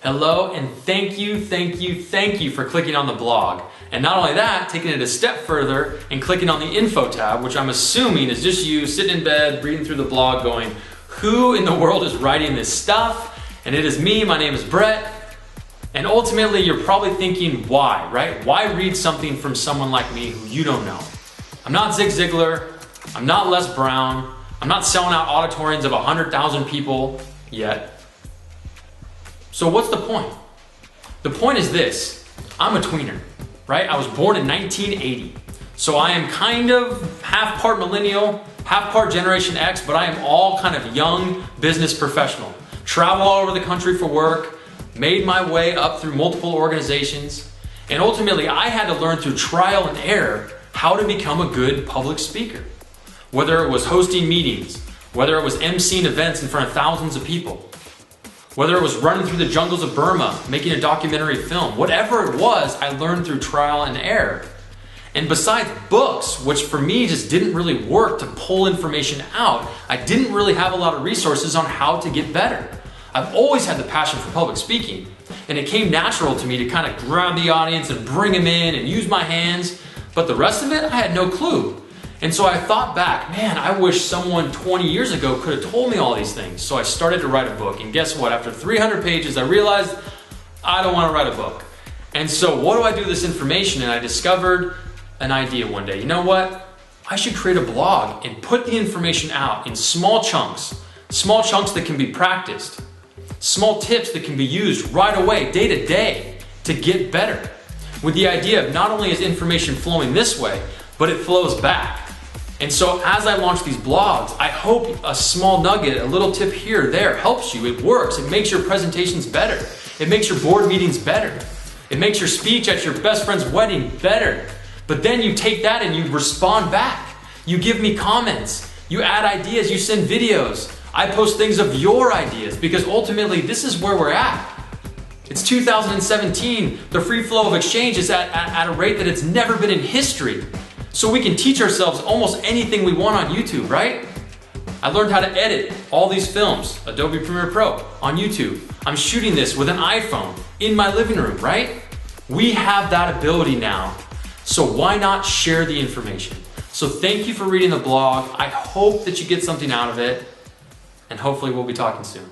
Hello, and thank you for clicking on the blog. And not only that, taking it a step further and clicking on the info tab, which I'm assuming is just you sitting in bed, reading through the blog going, who in the world is writing this stuff? And it is me, my name is Brett. And ultimately, you're probably thinking, why, right? Why read something from someone like me who you don't know? I'm not Zig Ziglar. I'm not Les Brown. I'm not selling out auditoriums of 100,000 people yet. So what's the point? The point is this: I'm a tweener, right? I was born in 1980. So I am kind of half part millennial, half part Generation X, but I am all kind of young business professional. Travel all over the country for work, made my way up through multiple organizations, and ultimately I had to learn through trial and error how to become a good public speaker. Whether it was hosting meetings, whether it was emceeing events in front of thousands of people, whether it was running through the jungles of Burma, making a documentary film, whatever it was, I learned through trial and error. And besides books, which for me just didn't really work to pull information out, I didn't really have a lot of resources on how to get better. I've always had the passion for public speaking, and it came natural to me to kind of grab the audience and bring them in and use my hands, but the rest of it, I had no clue. And so I thought back, man, I wish someone 20 years ago could have told me all these things. So I started to write a book, and guess what? After 300 pages, I realized I don't want to write a book. And so what do I do with this information? And I discovered an idea one day. You know what? I should create a blog and put the information out in small chunks that can be practiced, small tips that can be used right away, day to day, to get better. With the idea of not only is information flowing this way, but it flows back. And so as I launch these blogs, I hope a small nugget, a little tip here or there helps you. It works. It makes your presentations better. It makes your board meetings better. It makes your speech at your best friend's wedding better. But then you take that and you respond back. You give me comments. You add ideas. You send videos. I post things of your ideas because ultimately this is where we're at. It's 2017. The free flow of exchange is at a rate that it's never been in history. So we can teach ourselves almost anything we want on YouTube, right? I learned how to edit all these films, Adobe Premiere Pro, on YouTube. I'm shooting this with an iPhone in my living room, right? We have that ability now. So why not share the information? So thank you for reading the blog. I hope that you get something out of it, and hopefully we'll be talking soon.